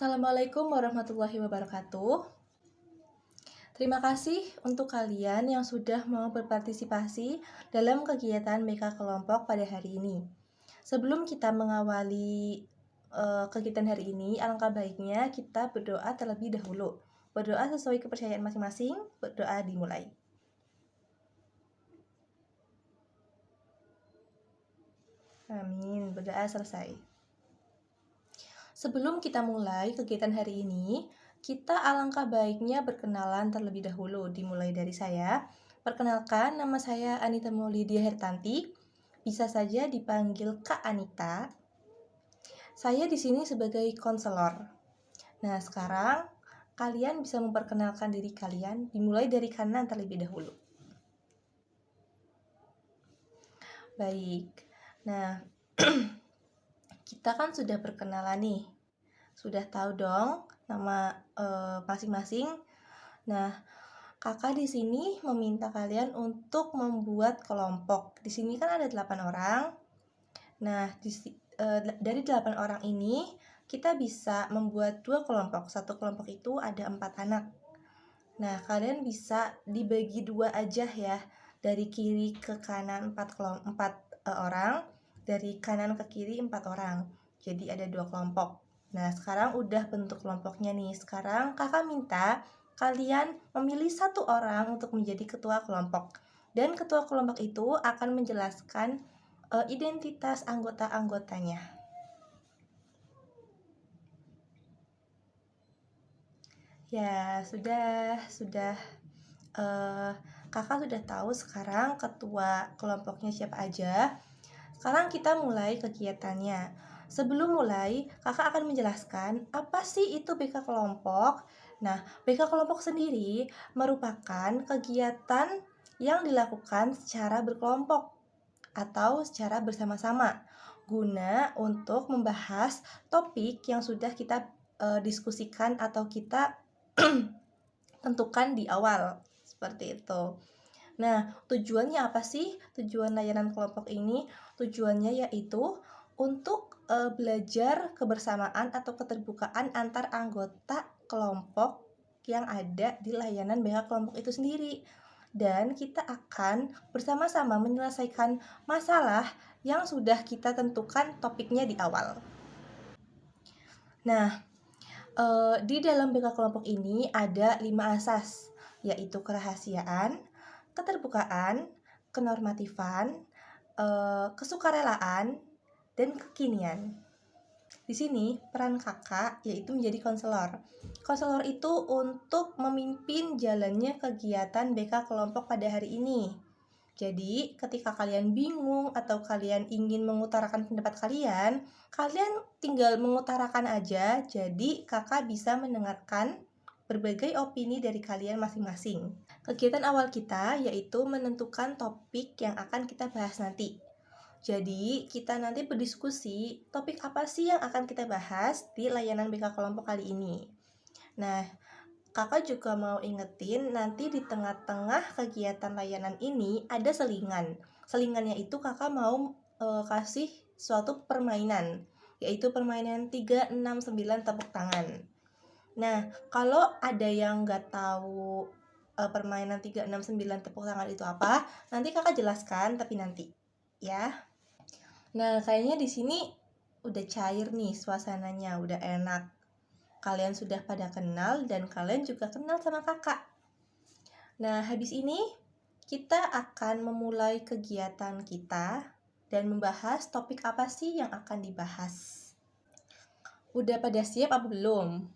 Assalamualaikum warahmatullahi wabarakatuh. Terima kasih untuk kalian yang sudah mau berpartisipasi dalam kegiatan BK kelompok pada hari ini. Sebelum kita mengawali kegiatan hari ini, alangkah baiknya kita berdoa terlebih dahulu. Berdoa sesuai kepercayaan masing-masing, berdoa dimulai. Amin, berdoa selesai. Sebelum kita mulai kegiatan hari ini, kita alangkah baiknya berkenalan terlebih dahulu. Dimulai dari saya. Perkenalkan, nama saya Anita Maulidia Hertanti. Bisa saja dipanggil Kak Anita. Saya di sini sebagai konselor. Nah, sekarang kalian bisa memperkenalkan diri kalian. Dimulai dari kanan terlebih dahulu. Baik. Nah, kita kan sudah berkenalan nih. Sudah tahu dong nama masing-masing. Nah, kakak di sini meminta kalian untuk membuat kelompok. Di sini kan ada 8 orang. Nah, dari 8 orang ini kita bisa membuat 2 kelompok. Satu kelompok itu ada 4 anak. Nah, kalian bisa dibagi 2 aja ya. Dari kiri ke kanan 4 orang, dari kanan ke kiri 4 orang. Jadi ada 2 kelompok. Nah, sekarang udah bentuk kelompoknya nih. Sekarang kakak minta kalian memilih 1 orang untuk menjadi ketua kelompok. Dan ketua kelompok itu akan menjelaskan identitas anggota-anggotanya. Ya, sudah. Kakak sudah tahu sekarang ketua kelompoknya siapa aja. Sekarang kita mulai kegiatannya. Sebelum mulai, kakak akan menjelaskan apa sih itu BK kelompok. Nah, BK kelompok sendiri merupakan kegiatan yang dilakukan secara berkelompok atau secara bersama-sama guna untuk membahas topik yang sudah kita diskusikan atau kita tentukan di awal. Seperti itu. Nah, tujuannya apa sih? Tujuan layanan kelompok ini, tujuannya yaitu untuk belajar kebersamaan atau keterbukaan antar anggota kelompok yang ada di layanan BK kelompok itu sendiri. Dan kita akan bersama-sama menyelesaikan masalah yang sudah kita tentukan topiknya di awal. Nah, di dalam BK kelompok ini ada 5 asas, yaitu kerahasiaan, keterbukaan, kenormatifan, kesukarelaan, dan kekinian. Di sini peran kakak yaitu menjadi konselor. Konselor itu untuk memimpin jalannya kegiatan BK kelompok pada hari ini. Jadi, ketika kalian bingung atau kalian ingin mengutarakan pendapat kalian tinggal mengutarakan aja. Jadi, kakak bisa mendengarkan berbagai opini dari kalian masing-masing. Kegiatan awal kita yaitu menentukan topik yang akan kita bahas nanti. Jadi, kita nanti berdiskusi topik apa sih yang akan kita bahas di layanan BK kelompok kali ini. Nah, kakak juga mau ingetin nanti di tengah-tengah kegiatan layanan ini ada selingan. Selingannya itu kakak mau kasih suatu permainan, yaitu permainan 369 tepuk tangan. Nah, kalau ada yang nggak tahu permainan 369 tepuk tangan itu apa, nanti kakak jelaskan tapi nanti ya. Nah, kayaknya di sini udah cair nih suasananya, udah enak. Kalian sudah pada kenal dan kalian juga kenal sama kakak. Nah, habis ini kita akan memulai kegiatan kita dan membahas topik apa sih yang akan dibahas. Udah pada siap apa belum?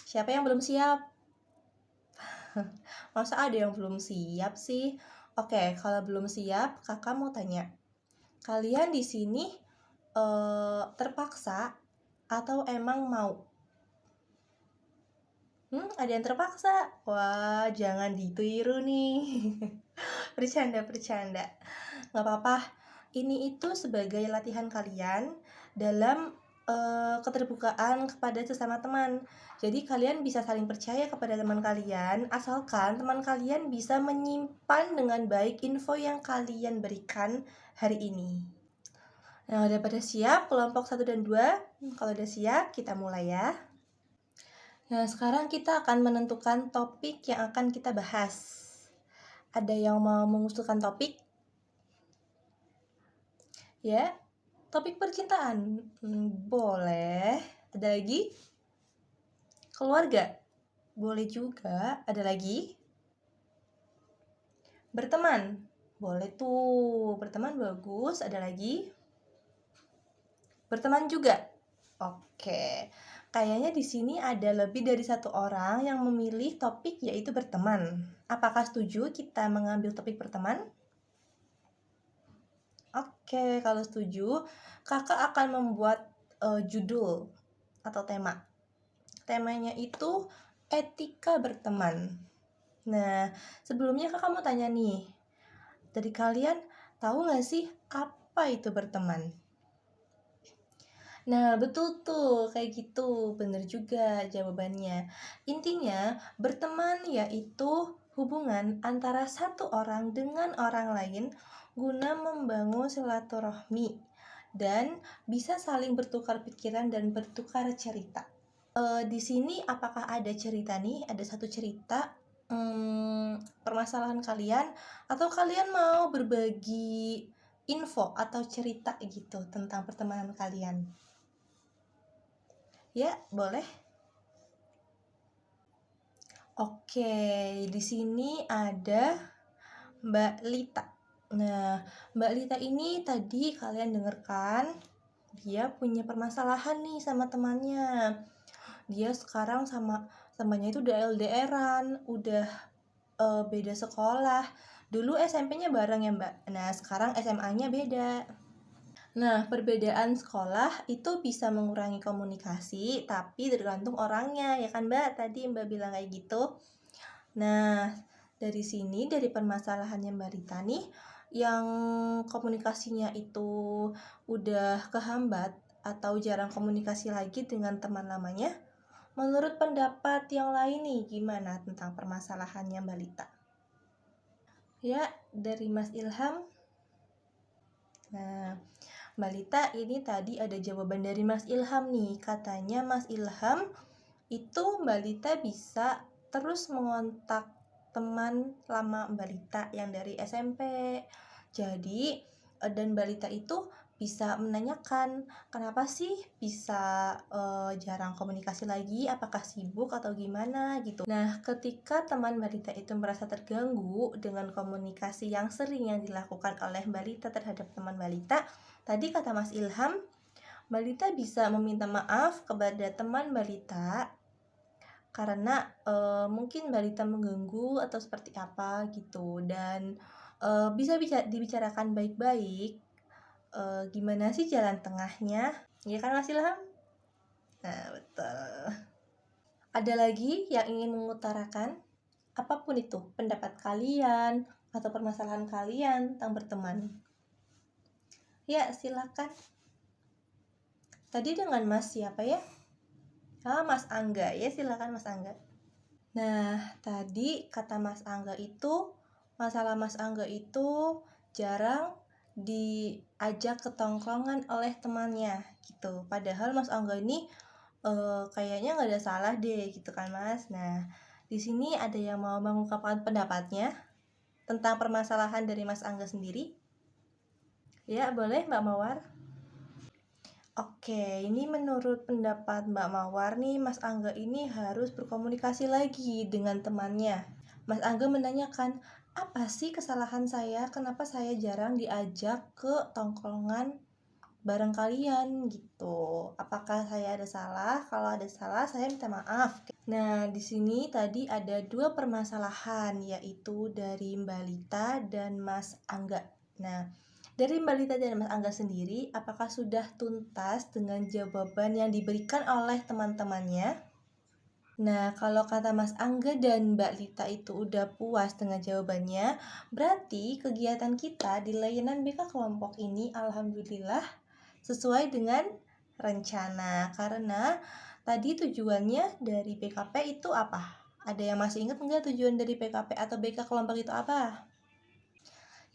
Siapa yang belum siap? Masa ada yang belum siap sih? Oke, kalau belum siap, kakak mau tanya. Kalian di sini terpaksa atau emang mau? Ada yang terpaksa? Wah, jangan ditiru nih. Bercanda. Gak apa-apa. Ini itu sebagai latihan kalian dalam keterbukaan kepada sesama teman. Jadi kalian bisa saling percaya kepada teman kalian, asalkan teman kalian bisa menyimpan dengan baik info yang kalian berikan hari ini. Nah, udah pada siap kelompok 1 dan 2? Kalau udah siap, kita mulai ya. Nah, sekarang kita akan menentukan topik yang akan kita bahas. Ada yang mau mengusulkan topik? Ya, topik percintaan. Boleh. Ada lagi? Keluarga? Boleh juga. Ada lagi? Berteman? Boleh tuh. Berteman bagus. Ada lagi? Berteman juga. Oke. Kayaknya di sini ada lebih dari satu orang yang memilih topik yaitu berteman. Apakah setuju kita mengambil topik berteman? Oke, kalau setuju, kakak akan membuat judul atau tema. Temanya itu etika berteman. Nah, sebelumnya kakak mau tanya nih, dari kalian tahu nggak sih apa itu berteman? Nah, betul tuh, kayak gitu. Bener juga jawabannya. Intinya, berteman yaitu hubungan antara satu orang dengan orang lain guna membangun silaturahmi dan bisa saling bertukar pikiran dan bertukar cerita. Di sini apakah ada cerita nih? Ada satu cerita permasalahan kalian atau kalian mau berbagi info atau cerita gitu tentang pertemanan kalian? Ya, boleh. Oke, di sini ada Mbak Lita. Nah, Mbak Lita ini tadi kalian dengarkan, dia punya permasalahan nih sama temannya. Dia sekarang sama temannya itu udah LDR-an, udah beda sekolah. Dulu SMP-nya bareng ya, Mbak. Nah, sekarang SMA-nya beda. Nah, perbedaan sekolah itu bisa mengurangi komunikasi, tapi tergantung orangnya, ya kan Mbak? Tadi Mbak bilang kayak gitu. Nah, dari sini, dari permasalahannya Mbak Rita nih, yang komunikasinya itu udah kehambat atau jarang komunikasi lagi dengan teman lamanya, menurut pendapat yang lain nih, gimana tentang permasalahannya Mbak Rita? Ya, dari Mas Ilham. Nah, Mbak Lita, ini tadi ada jawaban dari Mas Ilham nih. Katanya Mas Ilham itu Mbak Lita bisa terus mengontak teman lama Mbak Lita yang dari SMP. Jadi, dan Mbak Lita itu bisa menanyakan kenapa sih bisa jarang komunikasi lagi, apakah sibuk atau gimana gitu. Nah, ketika teman Mbak Lita itu merasa terganggu dengan komunikasi yang sering yang dilakukan oleh Mbak Lita terhadap teman Mbak Lita, tadi kata Mas Ilham, Mbak Lita bisa meminta maaf kepada teman Mbak Lita karena mungkin Mbak Lita mengganggu atau seperti apa gitu, dan bisa dibicarakan baik-baik. Gimana sih jalan tengahnya? Ya kan Mas Ilham? Nah, betul. Ada lagi yang ingin mengutarakan? Apapun itu, pendapat kalian atau permasalahan kalian tentang berteman. Ya, silakan. Tadi dengan Mas siapa ya? Mas Angga. Ya, silakan Mas Angga. Nah, tadi kata Mas Angga itu, masalah Mas Angga itu jarang diajak ke tongkrongan oleh temannya gitu. Padahal Mas Angga ini kayaknya nggak ada salah deh gitu kan Mas. Nah, di sini ada yang mau mengungkapkan pendapatnya tentang permasalahan dari Mas Angga sendiri? Ya, boleh Mbak Mawar. Oke, ini menurut pendapat Mbak Mawar nih, Mas Angga ini harus berkomunikasi lagi dengan temannya. Mas Angga menanyakan, apa sih kesalahan saya? Kenapa saya jarang diajak ke tongkrongan bareng kalian gitu? Apakah saya ada salah? Kalau ada salah, saya minta maaf. Nah, di sini tadi ada dua permasalahan, yaitu dari Mbak Lita dan Mas Angga. Nah, dari Mbak Lita dan Mas Angga sendiri, apakah sudah tuntas dengan jawaban yang diberikan oleh teman-temannya? Nah, kalau kata Mas Angga dan Mbak Lita itu udah puas dengan jawabannya, berarti kegiatan kita di layanan BK kelompok ini alhamdulillah sesuai dengan rencana. Karena tadi tujuannya dari PKP itu apa? Ada yang masih ingat nggak tujuan dari PKP atau BK kelompok itu apa?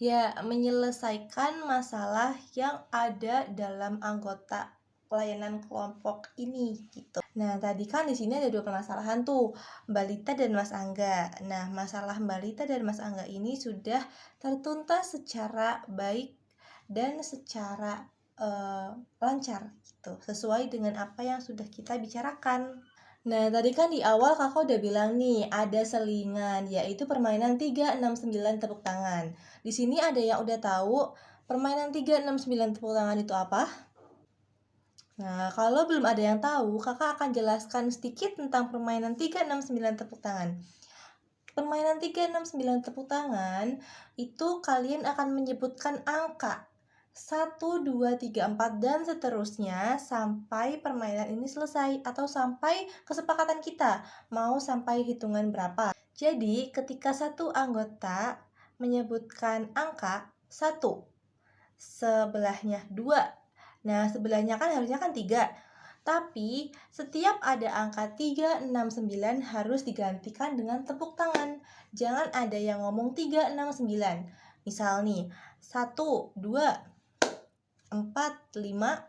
Ya, menyelesaikan masalah yang ada dalam anggota pelayanan kelompok ini gitu. Nah, tadi kan di sini ada 2 permasalahan tuh, Mbak Lita dan Mas Angga. Nah, masalah Mbak Lita dan Mas Angga ini sudah tertuntas secara baik dan secara lancar gitu, sesuai dengan apa yang sudah kita bicarakan. Nah, tadi kan di awal kakak udah bilang nih, ada selingan, yaitu permainan 369 tepuk tangan. Di sini ada yang udah tahu permainan 369 tepuk tangan itu apa? Nah, kalau belum ada yang tahu, kakak akan jelaskan sedikit tentang permainan 369 tepuk tangan. Permainan 369 tepuk tangan, itu kalian akan menyebutkan angka 1, 2, 3, 4, dan seterusnya sampai permainan ini selesai atau sampai kesepakatan kita mau sampai hitungan berapa. Jadi ketika satu anggota menyebutkan angka 1, sebelahnya 2, nah sebelahnya kan harusnya kan 3, tapi setiap ada angka 369 harus digantikan dengan tepuk tangan. Jangan ada yang ngomong 369. Misal nih, 1, 2, 4, 5,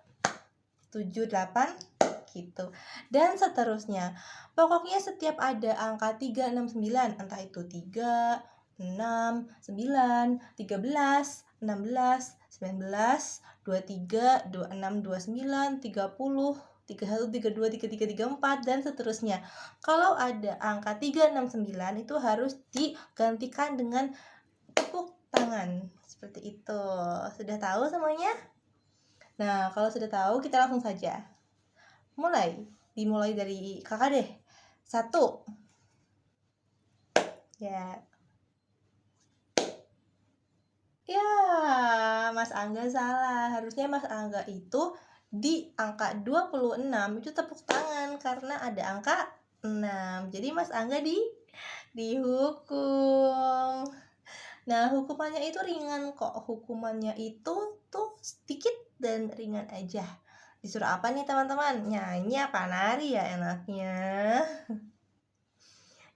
7, 8 gitu. Dan seterusnya. Pokoknya setiap ada angka 369, entah itu 3, 6, 9, 13, 16, 19, 23, 26, 29, 30, 31, 32, 33, 34, dan seterusnya. Kalau ada angka 369 itu harus digantikan dengan tepuk tangan. Seperti itu. Sudah tahu semuanya? Nah, kalau sudah tahu, kita langsung saja. Dimulai dari kakak deh. 1. Ya. Ya, Mas Angga salah. Harusnya Mas Angga itu di angka 26 itu tepuk tangan karena ada angka 6. Jadi Mas Angga dihukum. Nah, hukumannya itu ringan kok. Hukumannya itu tuh sedikit dan ringan aja. Disuruh apa nih teman-teman? Nyanyi apa nari ya enaknya?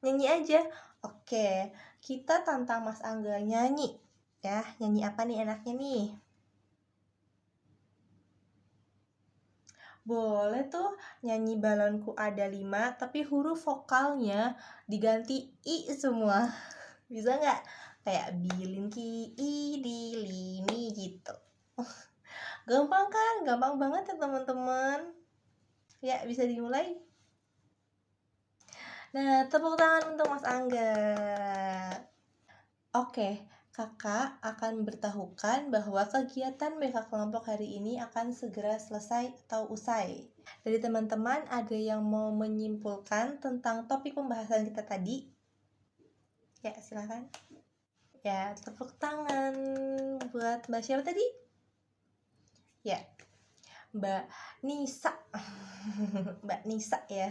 Nyanyi aja. Oke, kita tantang Mas Angga nyanyi. Ya, nyanyi apa nih enaknya nih? Boleh tuh nyanyi balonku ada 5, tapi huruf vokalnya diganti I semua. Bisa nggak? Kayak bilin ki I di lini gitu. Gampang kan? Gampang banget ya teman-teman. Ya, bisa dimulai. Nah, tepuk tangan untuk Mas Angga. Oke, kakak akan beritahukan bahwa kegiatan BK kelompok hari ini akan segera selesai atau usai. Dari teman-teman ada yang mau menyimpulkan tentang topik pembahasan kita tadi? Ya, silakan. Ya, tepuk tangan buat Mbak siapa tadi? Ya, Mbak Nisa. Mbak Nisa ya.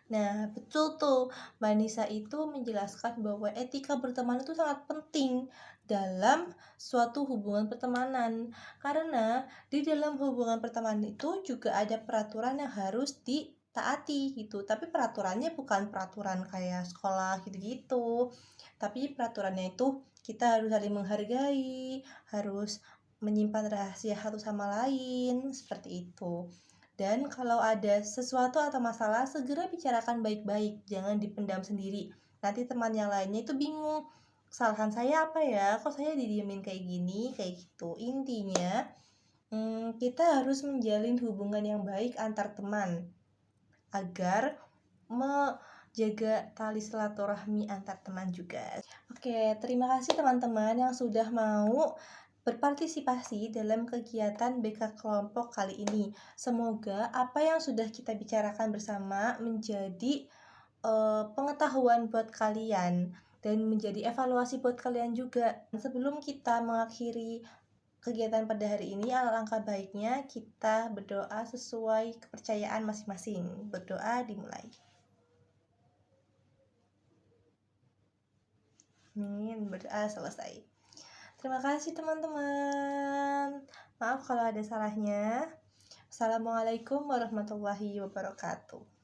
Nah, betul tuh. Mbak Nisa itu menjelaskan bahwa etika berteman itu sangat penting dalam suatu hubungan pertemanan. Karena di dalam hubungan pertemanan itu juga ada peraturan yang harus ditaati gitu. Tapi peraturannya bukan peraturan kayak sekolah gitu-gitu. Tapi peraturannya itu kita harus saling menghargai, harus menyimpan rahasia satu sama lain, seperti itu. Dan kalau ada sesuatu atau masalah, segera bicarakan baik-baik, jangan dipendam sendiri. Nanti teman yang lainnya itu bingung, kesalahan saya apa ya? Kok saya didiemin kayak gini, kayak gitu. Intinya, kita harus menjalin hubungan yang baik antar teman, agar menjaga tali silaturahmi antar teman juga. Oke, terima kasih teman-teman yang sudah mau berpartisipasi dalam kegiatan BK kelompok kali ini. Semoga apa yang sudah kita bicarakan bersama menjadi pengetahuan buat kalian dan menjadi evaluasi buat kalian juga. Sebelum kita mengakhiri kegiatan pada hari ini, alangkah baiknya kita berdoa sesuai kepercayaan masing-masing. Berdoa dimulai. Amin, berdoa selesai. Terima kasih teman-teman. Maaf kalau ada salahnya. Assalamualaikum warahmatullahi wabarakatuh.